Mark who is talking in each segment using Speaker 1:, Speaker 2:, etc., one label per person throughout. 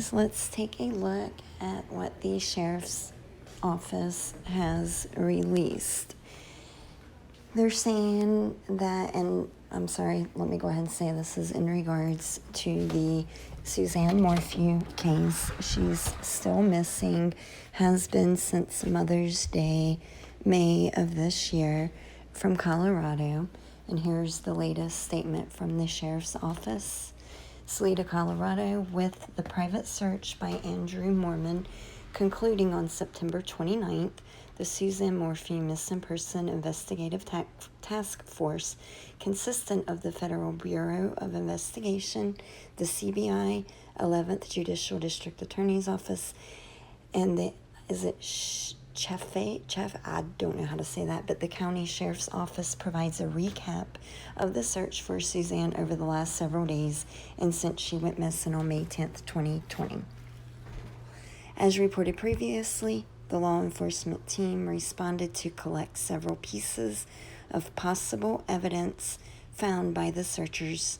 Speaker 1: guys, let's take a look at what the sheriff's office has released. They're saying that, and I'm sorry, let me go ahead and say this is in regards to the Suzanne Morphew case. She's still missing, has been since Mother's Day, May of this year, from Colorado. And here's the latest statement from the sheriff's office. Salida, Colorado, with the private search by Andrew Mormon concluding on September 29th, the Suzanne Morphew Missing Person Investigative Task Force, consistent of the Federal Bureau of Investigation, the CBI, 11th Judicial District Attorney's Office, and the, Chaffee, I don't know how to say that, but the County Sheriff's Office provides a recap of the search for Suzanne over the last several days and since she went missing on May 10th, 2020. As reported previously, the law enforcement team responded to collect several pieces of possible evidence found by the searchers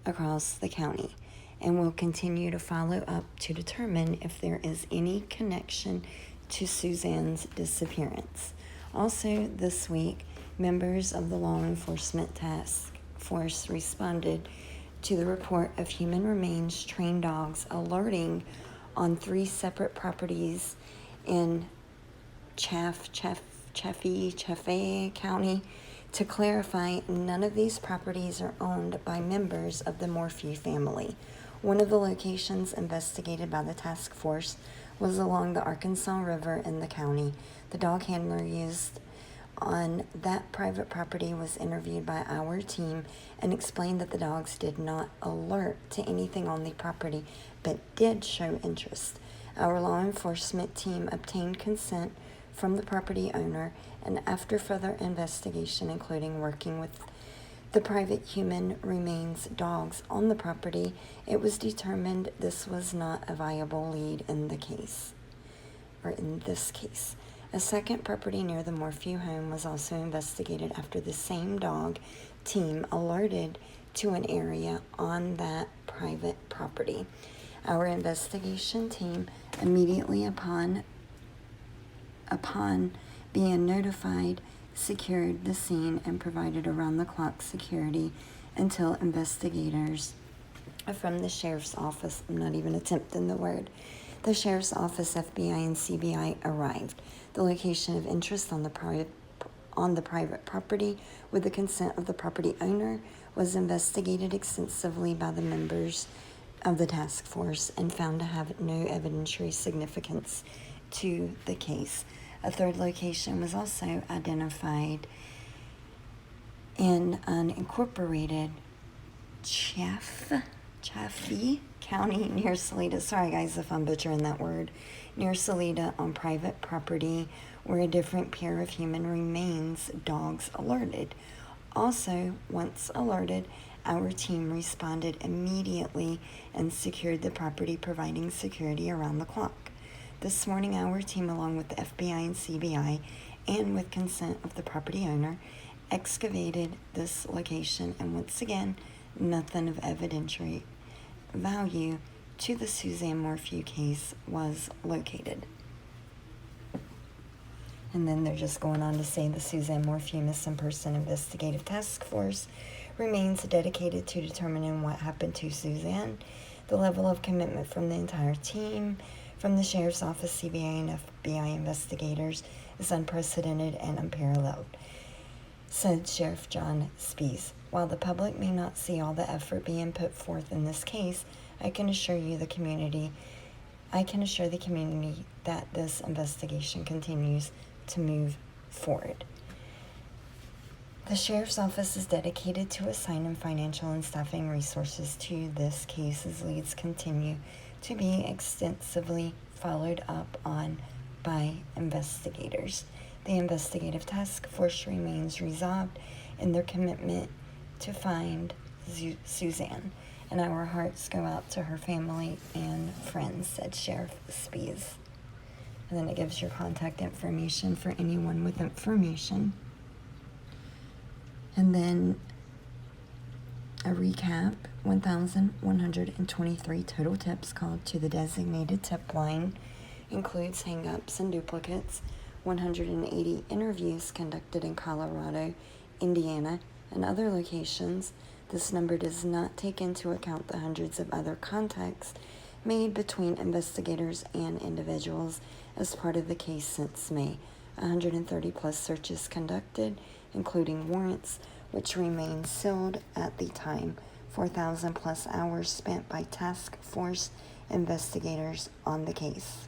Speaker 1: across the county and will continue to follow up to determine if there is any connection to Suzanne's disappearance. Also this week, members of the Law Enforcement Task Force responded to the report of human remains trained dogs alerting on 3 separate properties in Chaffee County. To clarify, none of these properties are owned by members of the Morphew family. One of the locations investigated by the task force was along the Arkansas River in the county. The dog handler used on that private property was interviewed by our team and explained that the dogs did not alert to anything on the property, but did show interest. Our law enforcement team obtained consent from the property owner, and after further investigation, including working with the private human remains dogs on the property, it was determined this was not a viable lead in the case, or in this case. A second property near the Morphew home was also investigated after the same dog team alerted to an area on that private property. Our investigation team, immediately upon being notified, secured the scene and provided around-the-clock security until investigators from the sheriff's office, I'm not even attempting the word, the sheriff's office, FBI, and CBI arrived. The location of interest on the private property, with the consent of the property owner, was investigated extensively by the members of the task force and found to have no evidentiary significance to the case. A third location was also identified in unincorporated Chaffee County near Salida. Sorry guys if I'm butchering that word. Near Salida on private property where a different pair of human remains dogs alerted. Also, once alerted, our team responded immediately and secured the property, providing security around the clock. This morning, our team, along with the FBI and CBI, and with consent of the property owner, excavated this location, and once again, nothing of evidentiary value to the Suzanne Morphew case was located. And then they're just going on to say the Suzanne Morphew Missing Person Investigative Task Force remains dedicated to determining what happened to Suzanne. The level of commitment from the entire team, from the Sheriff's Office, CBI, and FBI investigators is unprecedented and unparalleled, said Sheriff John Spees. While the public may not see all the effort being put forth in this case, I can assure the community that this investigation continues to move forward. The Sheriff's Office is dedicated to assigning financial and staffing resources to this case as leads continue to be extensively followed up on by investigators. The investigative task force remains resolved in their commitment to find Suzanne, and our hearts go out to her family and friends, said Sheriff Spees. And then it gives your contact information for anyone with information. And then A recap: 1,123 total tips called to the designated tip line, includes hang-ups and duplicates, 180 interviews conducted in Colorado, Indiana, and other locations. This number does not take into account the hundreds of other contacts made between investigators and individuals as part of the case since May. 130 plus searches conducted, including warrants, which remain sealed at the time. 4,000 plus hours spent by task force investigators on the case.